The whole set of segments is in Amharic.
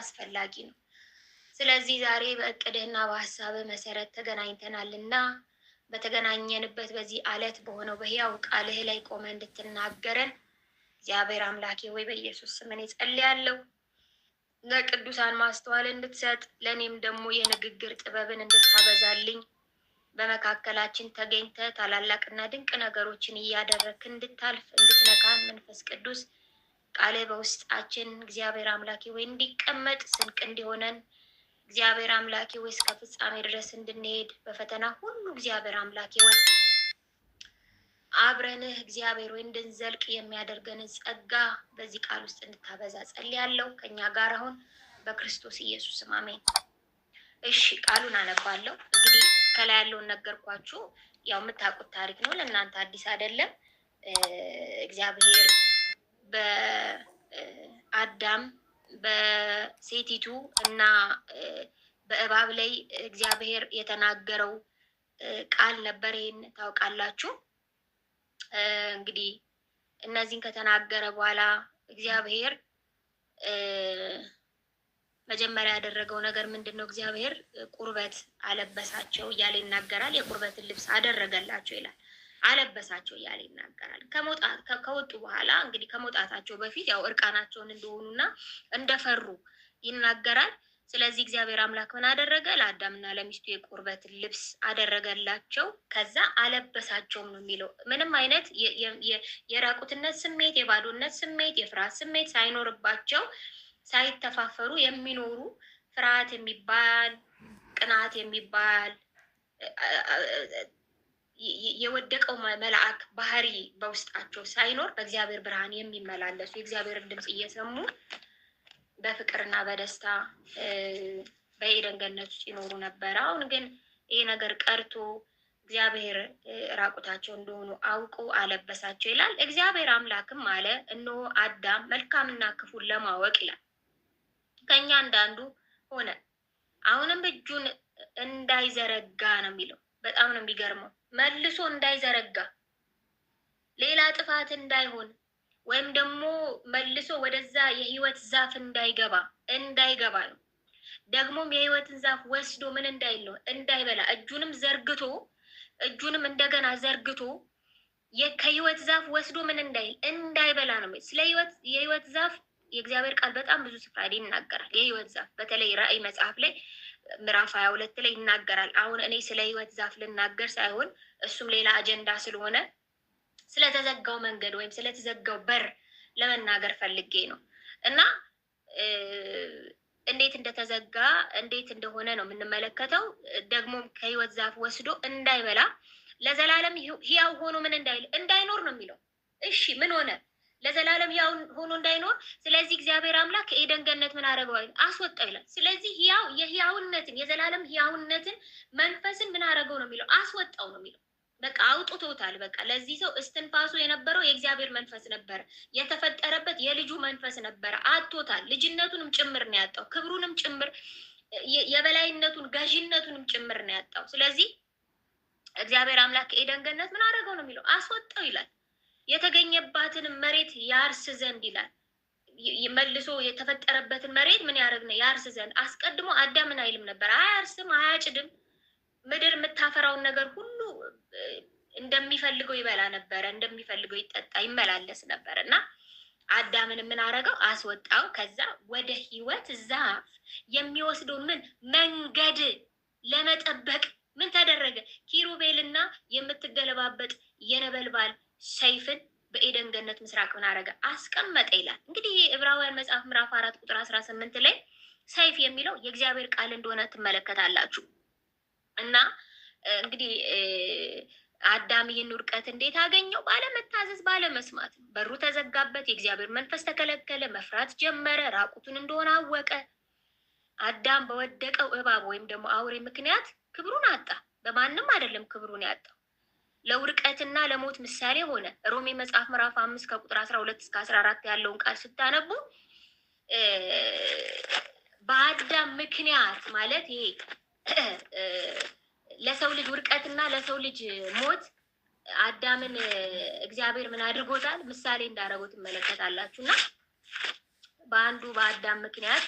አስፈላጊ ነው። ስለዚህ ዛሬ በእቅድህና በሀሳብህ መሰረት ተገናኝተናልና በተገናኘንበት በዚህ አለት በሆነው በሕያው ቃልህ ላይ ቆመ እንድትናገረን እግዚአብሔር አምላኬ ወይ በኢየሱስ ስም እኔ ጸልያለሁ። ለቅዱሳን ማስተዋል እንድትሰጥ ለእኔም ደግሞ የንግግር ጥበብን እንድታበዛልኝ በመካከላችን ተገኝተ ታላላቅና ድንቅ ነገሮችን እያደረግክ እንድታልፍ እንድትነካን መንፈስ ቅዱስ ቃል በውስጣችን እግዚአብሔር አምላኬ ወይ እንዲቀመጥ ስንቅ እንዲሆነን እግዚአብሔር አምላኬ ወይ እስከ ፍጻሜ ድረስ እንድንሄድ በፈተና ሁሉ እግዚአብሔር አምላኬ ወይ አብረንህ እግዚአብሔር ወይ እንድንዘልቅ የሚያደርገንን ጸጋ በዚህ ቃል ውስጥ እንድታበዛ ጸልያለሁ። ከኛ ጋር አሁን በክርስቶስ ኢየሱስ አሜን። እሺ ቃሉን አነባለሁ። እንግዲህ ከላይ ያለውን ነገርኳችሁ። ያው የምታውቁት ታሪክ ነው፣ ለእናንተ አዲስ አይደለም። እግዚአብሔር በአዳም በሴቲቱ እና በእባብ ላይ እግዚአብሔር የተናገረው ቃል ነበር። ይሄን ታውቃላችሁ። እንግዲህ እነዚህን ከተናገረ በኋላ እግዚአብሔር መጀመሪያ ያደረገው ነገር ምንድነው? እግዚአብሔር ቁርበት አለበሳቸው እያለ ይናገራል። የቁርበትን ልብስ አደረገላቸው ይላል። አለበሳቸው እያለ ይናገራል። ከወጡ በኋላ እንግዲህ ከመውጣታቸው በፊት ያው እርቃናቸውን እንደሆኑና እንደፈሩ ይናገራል። ስለዚህ እግዚአብሔር አምላክ ምን አደረገ? ለአዳምና ለሚስቱ የቁርበትን ልብስ አደረገላቸው፣ ከዛ አለበሳቸውም ነው የሚለው። ምንም አይነት የራቁትነት ስሜት፣ የባዶነት ስሜት፣ የፍርሃት ስሜት ሳይኖርባቸው ሳይተፋፈሩ የሚኖሩ ፍርሃት የሚባል ቅናት የሚባል የወደቀው መልአክ ባህሪ በውስጣቸው ሳይኖር በእግዚአብሔር ብርሃን የሚመላለሱ የእግዚአብሔርን ድምፅ እየሰሙ በፍቅርና በደስታ በኤደን ገነት ውስጥ ይኖሩ ነበር። አሁን ግን ይሄ ነገር ቀርቶ እግዚአብሔር ራቁታቸው እንደሆኑ አውቆ አለበሳቸው ይላል። እግዚአብሔር አምላክም አለ፣ እነሆ አዳም መልካምና ክፉን ለማወቅ ይላል ከኛ አንዳንዱ ሆነ። አሁንም እጁን እንዳይዘረጋ ነው የሚለው። በጣም ነው የሚገርመው። መልሶ እንዳይዘረጋ፣ ሌላ ጥፋት እንዳይሆን፣ ወይም ደግሞ መልሶ ወደዛ የህይወት ዛፍ እንዳይገባ ነው። ደግሞም የህይወትን ዛፍ ወስዶ ምን እንዳይለው እንዳይበላ፣ እጁንም እንደገና ዘርግቶ ከህይወት ዛፍ ወስዶ ምን እንዳይበላ ነው። ስለ የህይወት ዛፍ የእግዚአብሔር ቃል በጣም ብዙ ስፍራ ይናገራል። የህይወት ዛፍ በተለይ ራእይ መጽሐፍ ላይ ምዕራፍ 22 ላይ ይናገራል። አሁን እኔ ስለ ህይወት ዛፍ ልናገር ሳይሆን እሱም ሌላ አጀንዳ ስለሆነ ስለተዘጋው መንገድ ወይም ስለተዘጋው በር ለመናገር ፈልጌ ነው። እና እንዴት እንደተዘጋ እንዴት እንደሆነ ነው የምንመለከተው። ደግሞ ከህይወት ዛፍ ወስዶ እንዳይበላ ለዘላለም ህያው ሆኖ ምን እንዳይኖር ነው የሚለው። እሺ ምን ሆነ? ለዘላለም ህያው ሆኖ እንዳይኖር። ስለዚህ እግዚአብሔር አምላክ ከኤደን ገነት ምን አደረገው? አስወጣው ይላል። ስለዚህ የህያውነትን የዘላለም ህያውነትን መንፈስን ምን አደረገው ነው የሚለው? አስወጣው ነው የሚለው። በቃ አውጥቶታል። በቃ ለዚህ ሰው እስትንፋሱ የነበረው የእግዚአብሔር መንፈስ ነበረ። የተፈጠረበት የልጁ መንፈስ ነበረ። አጥቶታል። ልጅነቱንም ጭምር ነው ያጣው። ክብሩንም ጭምር፣ የበላይነቱን ገዥነቱንም ጭምር ነው ያጣው። ስለዚህ እግዚአብሔር አምላክ ከኤደን ገነት ምን አደረገው ነው የሚለው? አስወጣው ይላል። የተገኘባትን መሬት ያርስ ዘንድ ይላል። መልሶ የተፈጠረበትን መሬት ምን ያደርግ ነው? ያርስ ዘንድ። አስቀድሞ አዳም ምን አይልም ነበር? አያርስም፣ አያጭድም። ምድር የምታፈራውን ነገር ሁሉ እንደሚፈልገው ይበላ ነበረ፣ እንደሚፈልገው ይጠጣ ይመላለስ ነበር። እና አዳምን ምን አደረገው? አስወጣው። ከዛ ወደ ህይወት ዛፍ የሚወስደውን መንገድ ለመጠበቅ ምን ተደረገ? ኪሩቤልና የምትገለባበጥ የነበልባል ሰይፍን በኤደን ገነት ምስራቅ ምን አደረገ? አስቀመጠ ይላል። እንግዲህ ዕብራውያን መጽሐፍ ምዕራፍ 4 ቁጥር 18 ላይ ሰይፍ የሚለው የእግዚአብሔር ቃል እንደሆነ ትመለከታላችሁ። እና እንግዲህ አዳም ይህን ውድቀት እንዴት አገኘው? ባለመታዘዝ፣ ባለመስማት። በሩ ተዘጋበት፣ የእግዚአብሔር መንፈስ ተከለከለ፣ መፍራት ጀመረ፣ ራቁቱን እንደሆነ አወቀ። አዳም በወደቀው እባብ ወይም ደግሞ አውሬ ምክንያት ክብሩን አጣ። በማንም አይደለም ክብሩን ያጣው፣ ለውድቀትና ለሞት ምሳሌ ሆነ። ሮሜ መጽሐፍ ምዕራፍ 5 ከቁጥር 12 እስከ 14 ያለውን ቃል ስታነቡ በአዳም ምክንያት ማለት ይሄ ለሰው ልጅ ውድቀትና ለሰው ልጅ ሞት አዳምን እግዚአብሔር ምን አድርጎታል? ምሳሌ እንዳደረገው ትመለከታላችሁ። እና በአንዱ በአዳም ምክንያት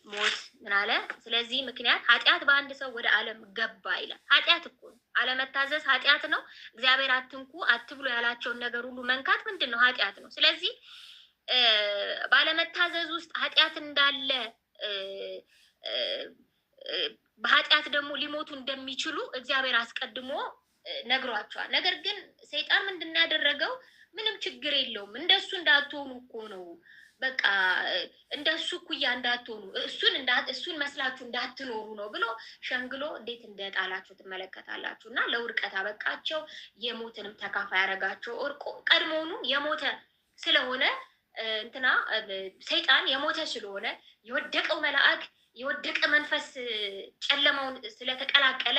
ሞት ምን አለ? ስለዚህ ምክንያት ኃጢአት በአንድ ሰው ወደ ዓለም ገባ ይላል። ኃጢአት እኮ ነው። አለመታዘዝ ኃጢአት ነው። እግዚአብሔር አትንኩ አትብሎ ያላቸውን ነገር ሁሉ መንካት ምንድን ነው? ኃጢአት ነው። ስለዚህ ባለመታዘዝ ውስጥ ኃጢአት እንዳለ በኃጢአት ደግሞ ሊሞቱ እንደሚችሉ እግዚአብሔር አስቀድሞ ነግሯቸዋል። ነገር ግን ሰይጣን ምንድን ያደረገው? ምንም ችግር የለውም እንደሱ እንዳትሆኑ እኮ ነው፣ በቃ እንደሱ እኩያ እንዳትሆኑ፣ እሱን መስላችሁ እንዳትኖሩ ነው ብሎ ሸንግሎ እንዴት እንደጣላቸው ትመለከታላችሁ። እና ለውድቀት አበቃቸው፣ የሞትንም ተካፋይ ያደረጋቸው። ቀድሞውኑ የሞተ ስለሆነ እንትና ሰይጣን የሞተ ስለሆነ የወደቀው መልአክ የወደቀ መንፈስ ጨለማውን ስለተቀላቀለ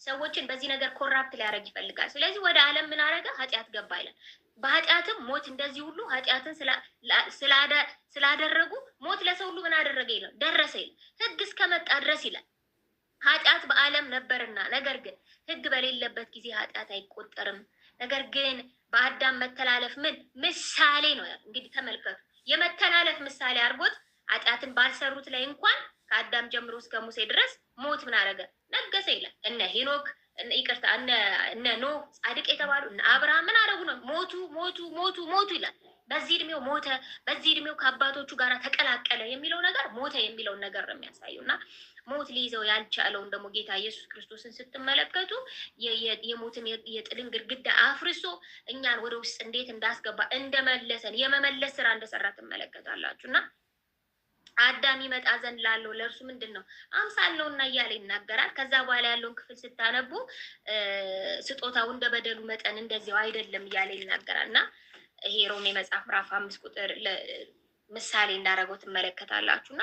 ሰዎችን በዚህ ነገር ኮራፕት ሊያደርግ ይፈልጋል። ስለዚህ ወደ ዓለም ምን አደረገ? ኃጢአት ገባ ይላል። በኃጢአትም ሞት እንደዚህ ሁሉ ኃጢአትን ስላደረጉ ሞት ለሰው ሁሉ ምን አደረገ ይላል? ደረሰ ይላል። ሕግ እስከመጣ ድረስ ይላል። ኃጢአት በዓለም ነበርና፣ ነገር ግን ሕግ በሌለበት ጊዜ ኃጢአት አይቆጠርም። ነገር ግን በአዳም መተላለፍ ምን ምሳሌ ነው? እንግዲህ ተመልከቱ፣ የመተላለፍ ምሳሌ አድርጎት ኃጢአትን ባልሰሩት ላይ እንኳን ከአዳም ጀምሮ እስከ ሙሴ ድረስ ሞት ምን አደረገ? ነገሰ ይላል። እነ ሄኖክ ይቅርታ እነ ኖህ ጻድቅ የተባሉ እነ አብርሃም ምን አደረጉ ነው? ሞቱ ይላል። በዚህ እድሜው ሞተ፣ በዚህ እድሜው ከአባቶቹ ጋር ተቀላቀለ የሚለው ነገር ሞተ የሚለውን ነገር ነው የሚያሳየው። እና ሞት ሊይዘው ያልቻለውን ደግሞ ጌታ ኢየሱስ ክርስቶስን ስትመለከቱ የሞትን የጥልን ግድግዳ አፍርሶ እኛን ወደ ውስጥ እንዴት እንዳስገባ እንደመለሰን የመመለስ ስራ እንደሰራ ትመለከታላችሁ። እና አዳም ይመጣ ዘንድ ላለው ለእርሱ ምንድን ነው? አምሳል ነው እና እያለ ይናገራል። ከዛ በኋላ ያለውን ክፍል ስታነቡ ስጦታው እንደ በደሉ መጠን እንደዚያው አይደለም እያለ ይናገራል። እና ይሄ ሮሜ መጽሐፍ ምዕራፍ 5 ቁጥር ምሳሌ እንዳደረገው ትመለከታላችሁ። እና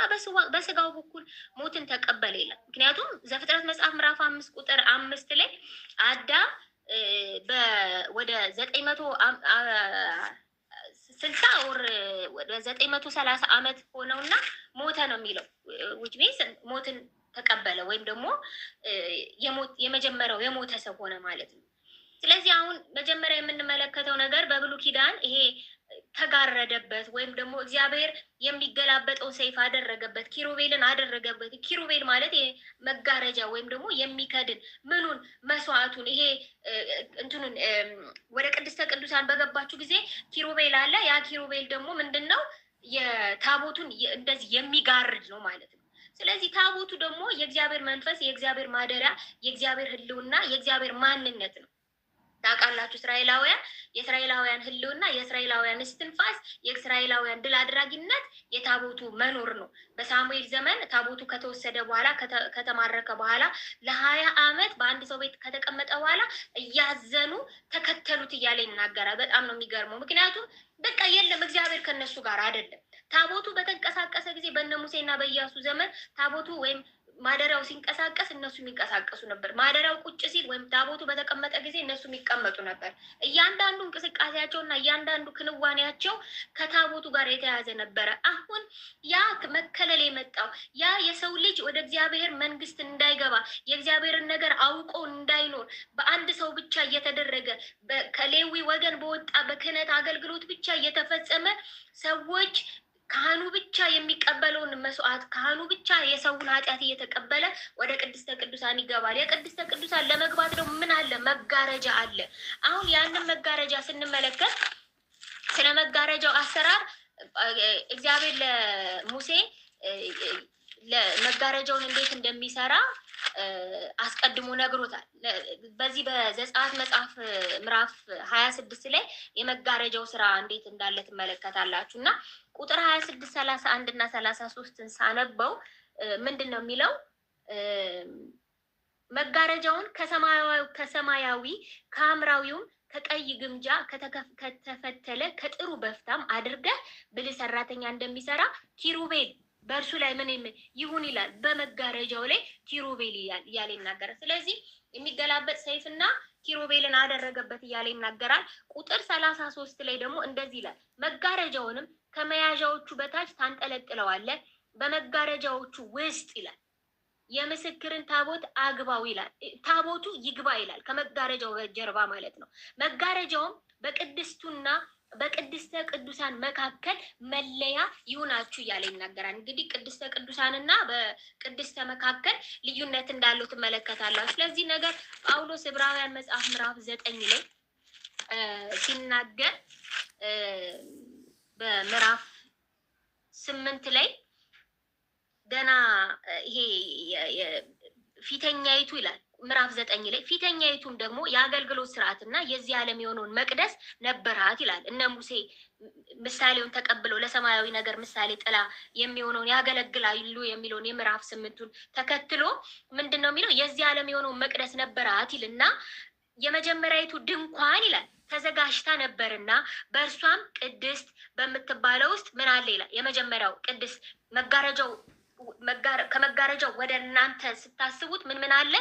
በስጋው በኩል ሞትን ተቀበለ ይላል። ምክንያቱም ዘፍጥረት መጽሐፍ ምዕራፍ 5 ቁጥር 5 ላይ አዳም ወደ 960 ወር ወደ 930 ዓመት ሆነውና ሞተ ነው የሚለው። which means ሞትን ተቀበለ ወይም ደግሞ የመጀመሪያው የሞተ ሰው ሆነ ማለት ነው። ስለዚህ አሁን መጀመሪያ የምንመለከተው ነገር በብሉይ ኪዳን ይሄ ተጋረደበት ወይም ደግሞ እግዚአብሔር የሚገላበጠው ሰይፍ አደረገበት፣ ኪሩቤልን አደረገበት። ኪሩቤል ማለት መጋረጃ ወይም ደግሞ የሚከድን ምኑን መስዋዕቱን ይሄ እንትኑን ወደ ቅድስተ ቅዱሳን በገባችሁ ጊዜ ኪሩቤል አለ። ያ ኪሩቤል ደግሞ ምንድነው? የታቦቱን እንደዚህ የሚጋርድ ነው ማለት ነው። ስለዚህ ታቦቱ ደግሞ የእግዚአብሔር መንፈስ፣ የእግዚአብሔር ማደሪያ፣ የእግዚአብሔር ሕልውና፣ የእግዚአብሔር ማንነት ነው። ታውቃላችሁ የእስራኤላውያን ሕልውና፣ የእስራኤላውያን እስትንፋስ፣ የእስራኤላውያን ድል አድራጊነት የታቦቱ መኖር ነው። በሳሙኤል ዘመን ታቦቱ ከተወሰደ በኋላ ከተማረከ በኋላ ለ20 ዓመት በአንድ ሰው ቤት ከተቀመጠ በኋላ እያዘኑ ተከተሉት እያለ ይናገራል። በጣም ነው የሚገርመው። ምክንያቱም በቃ የለም እግዚአብሔር ከነሱ ጋር አይደለም። ታቦቱ በተንቀሳቀሰ ጊዜ በእነ ሙሴና በኢያሱ ዘመን ታቦቱ ወይም ማደሪያው ሲንቀሳቀስ እነሱ የሚንቀሳቀሱ ነበር። ማደሪያው ቁጭ ሲል ወይም ታቦቱ በተቀመጠ ጊዜ እነሱ የሚቀመጡ ነበር። እያንዳንዱ እንቅስቃሴያቸውና እያንዳንዱ ክንዋኔያቸው ከታቦቱ ጋር የተያያዘ ነበረ። አሁን ያ መከለል የመጣው ያ የሰው ልጅ ወደ እግዚአብሔር መንግስት እንዳይገባ የእግዚአብሔርን ነገር አውቆ እንዳይኖር በአንድ ሰው ብቻ እየተደረገ ከሌዊ ወገን በወጣ በክህነት አገልግሎት ብቻ እየተፈጸመ ሰዎች ካህኑ ብቻ የሚቀበለውን መስዋዕት ካህኑ ብቻ የሰውን ኃጢአት እየተቀበለ ወደ ቅድስተ ቅዱሳን ይገባል። የቅድስተ ቅዱሳን ለመግባት ደግሞ ምን አለ? መጋረጃ አለ። አሁን ያንን መጋረጃ ስንመለከት ስለ መጋረጃው አሰራር እግዚአብሔር ለሙሴ ለመጋረጃውን እንዴት እንደሚሰራ አስቀድሞ ነግሮታል። በዚህ በዘጸአት መጽሐፍ ምዕራፍ 26 ላይ የመጋረጃው ስራ እንዴት እንዳለ ትመለከታላችሁ። እና ቁጥር 26 31 እና 33ን ሳነበው ምንድን ነው የሚለው? መጋረጃውን ከሰማያዊ ከሐምራዊውም ከቀይ ግምጃ ከተፈተለ ከጥሩ በፍታም አድርገህ ብልህ ሰራተኛ እንደሚሰራ ኪሩቤል በእርሱ ላይ ምን ይሁን ይላል። በመጋረጃው ላይ ኪሩቤል እያለ ይናገራል። ስለዚህ የሚገላበጥ ሰይፍና ኪሩቤልን አደረገበት እያለ ይናገራል። ቁጥር 33 ላይ ደግሞ እንደዚህ ይላል፣ መጋረጃውንም ከመያዣዎቹ በታች ታንጠለጥለዋለህ፣ በመጋረጃዎቹ ውስጥ ይላል የምስክርን ታቦት አግባው ይላል። ታቦቱ ይግባ ይላል፣ ከመጋረጃው ጀርባ ማለት ነው። መጋረጃውም በቅድስቱና በቅድስተ ቅዱሳን መካከል መለያ ይሁናችሁ እያለ ይናገራል። እንግዲህ ቅድስተ ቅዱሳንና በቅድስተ መካከል ልዩነት እንዳለው ትመለከታላችሁ። ስለዚህ ነገር ጳውሎስ ዕብራውያን መጽሐፍ ምዕራፍ 9 ላይ ሲናገር በምዕራፍ 8 ላይ ገና ይሄ ፊተኛይቱ ይላል ምዕራፍ 9 ላይ ፊተኛይቱን ደግሞ የአገልግሎት ስርዓትና የዚህ ዓለም የሆነውን መቅደስ ነበራት ይላል። እነ ሙሴ ምሳሌውን ተቀብለው ለሰማያዊ ነገር ምሳሌ ጥላ የሚሆነውን ያገለግላሉ የሚለውን የምዕራፍ 8ቱን ተከትሎ ምንድን ነው የሚለው? የዚህ ዓለም የሆነውን መቅደስ ነበራት ይልና የመጀመሪያይቱ ድንኳን ይላል ተዘጋጅታ ነበርና በእርሷም ቅድስት በምትባለው ውስጥ ምን አለ ይላል። የመጀመሪያው ቅድስት ከመጋረጃው ወደ እናንተ ስታስቡት ምን አለ?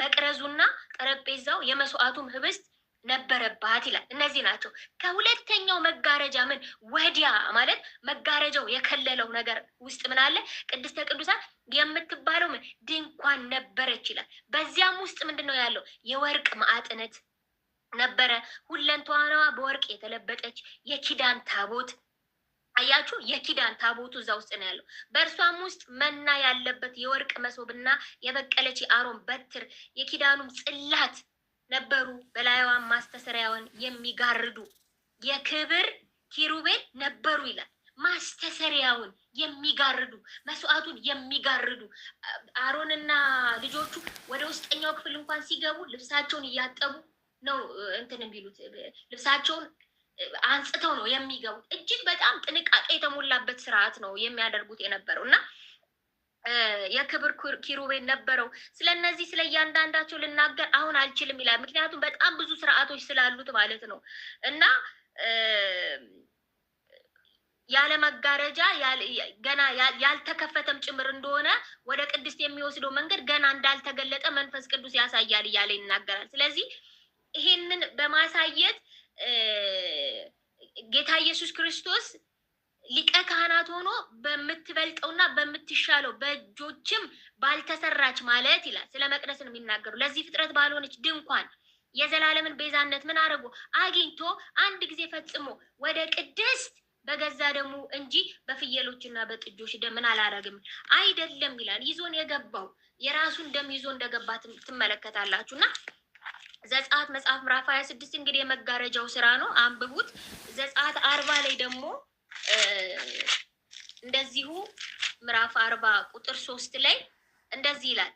መቅረዙና ጠረጴዛው የመስዋዕቱም ህብስት ነበረባት ይላል። እነዚህ ናቸው። ከሁለተኛው መጋረጃ ምን ወዲያ ማለት መጋረጃው የከለለው ነገር ውስጥ ምን አለ? ቅድስተ ቅዱሳን የምትባለው ምን ድንኳን ነበረች ይላል። በዚያም ውስጥ ምንድን ነው ያለው? የወርቅ ማዕጥነት ነበረ። ሁለንተናዋ በወርቅ የተለበጠች የኪዳን ታቦት አያችሁ፣ የኪዳን ታቦቱ እዛ ውስጥ ነው ያለው። በእርሷም ውስጥ መና ያለበት የወርቅ መሶብና የበቀለች የአሮን በትር የኪዳኑም ጽላት ነበሩ። በላይዋን ማስተሰሪያውን የሚጋርዱ የክብር ኪሩቤል ነበሩ ይላል። ማስተሰሪያውን የሚጋርዱ መስዋዕቱን የሚጋርዱ አሮንና ልጆቹ ወደ ውስጠኛው ክፍል እንኳን ሲገቡ ልብሳቸውን እያጠቡ ነው እንትን የሚሉት ልብሳቸውን አንጽተው ነው የሚገቡት። እጅግ በጣም ጥንቃቄ የተሞላበት ስርዓት ነው የሚያደርጉት የነበረው እና የክብር ኪሩቤል ነበረው። ስለነዚህ ስለ እያንዳንዳቸው ልናገር አሁን አልችልም ይላል። ምክንያቱም በጣም ብዙ ስርዓቶች ስላሉት ማለት ነው እና ያለ መጋረጃ ገና ያልተከፈተም ጭምር እንደሆነ ወደ ቅድስት የሚወስደው መንገድ ገና እንዳልተገለጠ መንፈስ ቅዱስ ያሳያል እያለ ይናገራል። ስለዚህ ይሄንን በማሳየት ጌታ ኢየሱስ ክርስቶስ ሊቀ ካህናት ሆኖ በምትበልጠውና በምትሻለው በእጆችም ባልተሰራች ማለት ይላል። ስለ መቅደስ ነው የሚናገሩ። ለዚህ ፍጥረት ባልሆነች ድንኳን የዘላለምን ቤዛነት ምን አድርጎ አግኝቶ አንድ ጊዜ ፈጽሞ ወደ ቅድስት በገዛ ደሙ እንጂ በፍየሎችና በጥጆች ደም ምን አላረግም አይደለም ይላል። ይዞን የገባው የራሱን ደም ይዞ እንደገባ ትመለከታላችሁ እና ዘጸአት መጽሐፍ ምዕራፍ 26 እንግዲህ የመጋረጃው ስራ ነው፣ አንብቡት። ዘጸአት 40 ላይ ደግሞ እንደዚሁ ምዕራፍ 40 ቁጥር 3 ላይ እንደዚህ ይላል።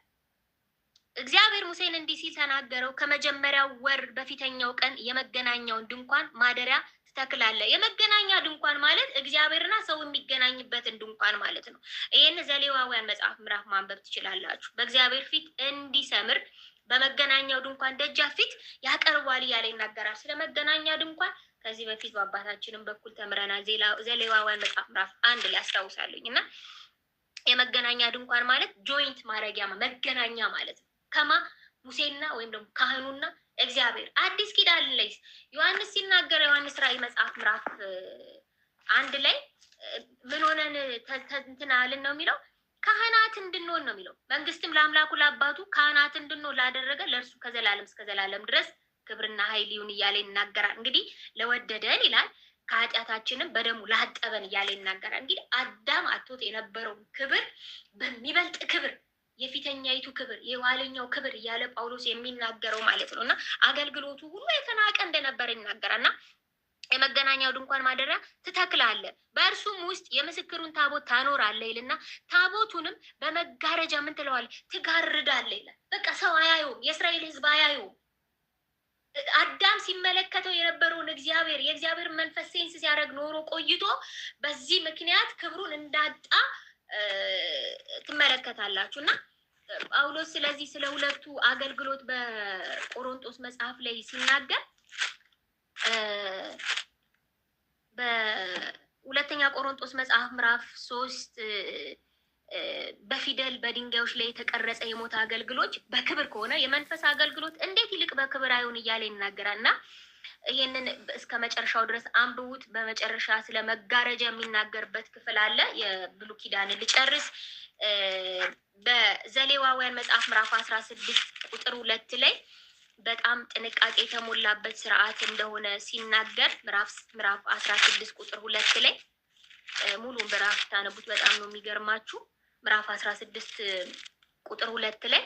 እግዚአብሔር ሙሴን እንዲህ ሲል ተናገረው፣ ከመጀመሪያው ወር በፊተኛው ቀን የመገናኛውን ድንኳን ማደሪያ ትተክላለህ። የመገናኛ ድንኳን ማለት እግዚአብሔርና ሰው የሚገናኝበትን ድንኳን ማለት ነው። ይህን ዘሌዋውያን መጽሐፍ ምዕራፍ ማንበብ ትችላላችሁ። በእግዚአብሔር ፊት እንዲሰምር በመገናኛው ድንኳን ደጃፍ ፊት ያቀርባል እያለ ይናገራል። ስለ መገናኛ ድንኳን ከዚህ በፊት በአባታችንም በኩል ተምረናል። ዘሌዋውያን መጽሐፍ ምዕራፍ 1 ላይ አስታውሳለኝ እና የመገናኛ ድንኳን ማለት ጆይንት ማድረጊያ መገናኛ ማለት ነው። ከማ ሙሴና ወይም ደግሞ ካህኑና እግዚአብሔር። አዲስ ኪዳን ላይ ዮሐንስ ሲናገር ዮሐንስ ራእይ መጽሐፍ ምዕራፍ 1 ላይ ምን ሆነን እንትን አልን ነው የሚለው? ካህናት እንድንሆን ነው የሚለው። መንግስትም ለአምላኩ ለአባቱ ካህናት እንድንሆን ላደረገ ለእርሱ ከዘላለም እስከ ዘላለም ድረስ ክብርና ኃይል ይሁን እያለ ይናገራል። እንግዲህ ለወደደን ይላል ከኃጢአታችንም በደሙ ላጠበን እያለ ይናገራል። እንግዲህ አዳም አጥቶት የነበረውን ክብር በሚበልጥ ክብር የፊተኛይቱ ክብር የኋለኛው ክብር እያለ ጳውሎስ የሚናገረው ማለት ነው እና አገልግሎቱ ሁሉ የተናቀ እንደነበረ ይናገራልና የመገናኛው ድንኳን ማደሪያ ትተክላለህ፣ በእርሱም ውስጥ የምስክሩን ታቦት ታኖራለህ ይልና ታቦቱንም በመጋረጃ ምን ትለዋለህ? ትጋርዳለህ ይላል። በቃ ሰው አያየውም፣ የእስራኤል ሕዝብ አያየውም። አዳም ሲመለከተው የነበረውን የእግዚአብሔር መንፈስ ሴንስ ሲያደርግ ኖሮ ቆይቶ በዚህ ምክንያት ክብሩን እንዳጣ ትመለከታላችሁ እና ጳውሎስ ስለዚህ ስለ ሁለቱ አገልግሎት በቆሮንቶስ መጽሐፍ ላይ ሲናገር በሁለተኛ ቆሮንቶስ መጽሐፍ ምዕራፍ 3 በፊደል በድንጋዮች ላይ የተቀረጸ የሞት አገልግሎት በክብር ከሆነ የመንፈስ አገልግሎት እንዴት ይልቅ በክብር አይሆን እያለ ይናገራል እና ይህንን እስከ መጨረሻው ድረስ አንብቡት። በመጨረሻ ስለ መጋረጃ የሚናገርበት ክፍል አለ። የብሉይ ኪዳንን ልጨርስ። በዘሌዋውያን መጽሐፍ ምዕራፍ 16 ቁጥር 2 ላይ በጣም ጥንቃቄ የተሞላበት ስርዓት እንደሆነ ሲናገር ምዕራፍ 16 ቁጥር 2 ላይ ሙሉ ምዕራፍ ታነቡት በጣም ነው የሚገርማችሁ። ምዕራፍ 16 ቁጥር 2 ላይ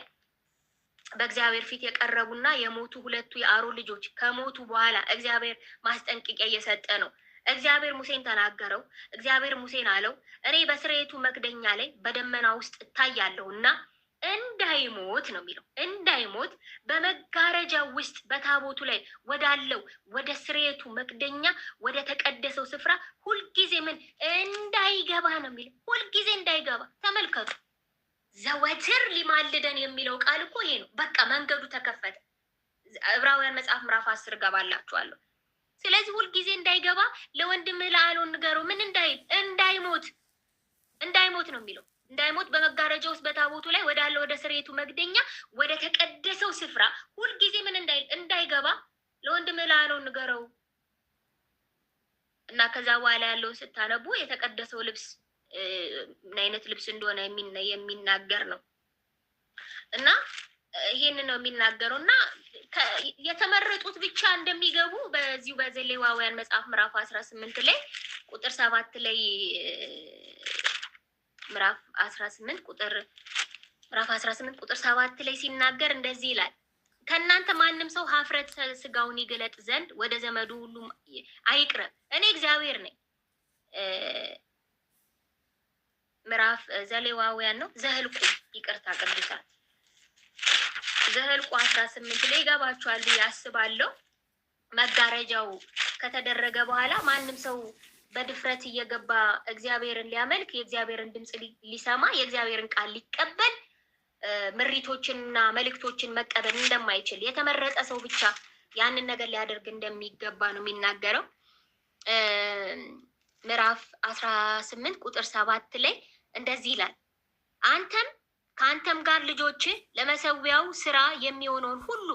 በእግዚአብሔር ፊት የቀረቡና የሞቱ ሁለቱ የአሮን ልጆች ከሞቱ በኋላ እግዚአብሔር ማስጠንቀቂያ እየሰጠ ነው። እግዚአብሔር ሙሴን ተናገረው። እግዚአብሔር ሙሴን አለው እኔ በስርየቱ መክደኛ ላይ በደመና ውስጥ እታያለሁ እና እንዳይሞት ነው የሚለው። እንዳይሞት በመጋረጃ ውስጥ በታቦቱ ላይ ወዳለው ወደ ስርየቱ መክደኛ ወደ ተቀደሰው ስፍራ ሁልጊዜ ምን እንዳይገባ ነው የሚለው። ሁልጊዜ እንዳይገባ ተመልከቱ። ዘወትር ሊማልደን የሚለው ቃል እኮ ይሄ ነው። በቃ መንገዱ ተከፈተ። ዕብራውያን መጽሐፍ ምዕራፍ 10 ገባላችኋለሁ። ስለዚህ ሁልጊዜ እንዳይገባ ለወንድምህ ለአሮን ንገረው። ምን እንዳይል እንዳይሞት ነው የሚለው። እንዳይሞት በመጋረጃ ውስጥ በታቦቱ ላይ ወዳለው ወደ ስርየቱ መክደኛ ወደ ተቀደሰው ስፍራ ሁልጊዜ ምን እንዳይል እንዳይገባ ለወንድምህ ለአሮን ንገረው እና ከዛ በኋላ ያለው ስታነቡ የተቀደሰው ልብስ ምን አይነት ልብስ እንደሆነ የሚናገር ነው እና ይሄን ነው የሚናገረው እና የተመረጡት ብቻ እንደሚገቡ በዚሁ በዘሌዋውያን መጽሐፍ ምዕራፍ 18 ላይ ቁጥር 7 ላይ ምዕራፍ 18 ቁጥር 7 ላይ ሲናገር እንደዚህ ይላል። ከእናንተ ማንም ሰው ኀፍረተ ስጋውን ይገለጥ ዘንድ ወደ ዘመዱ ሁሉ አይቅረብ፣ እኔ እግዚአብሔር ነኝ። ምዕራፍ ዘሌዋውያን ነው ዘኍልቍ ይቅርታ ቅዱሳት ዘኍልቍ 18 ላይ ይገባችኋል ብዬ አስባለሁ። መጋረጃው ከተደረገ በኋላ ማንም ሰው በድፍረት እየገባ እግዚአብሔርን ሊያመልክ የእግዚአብሔርን ድምፅ ሊሰማ የእግዚአብሔርን ቃል ሊቀበል ምሪቶችንና መልእክቶችን መቀበል እንደማይችል የተመረጠ ሰው ብቻ ያንን ነገር ሊያደርግ እንደሚገባ ነው የሚናገረው። ምዕራፍ 18 ቁጥር 7 ላይ እንደዚህ ይላል። ከአንተም ጋር ልጆች ለመሰዊያው ስራ የሚሆነውን ሁሉ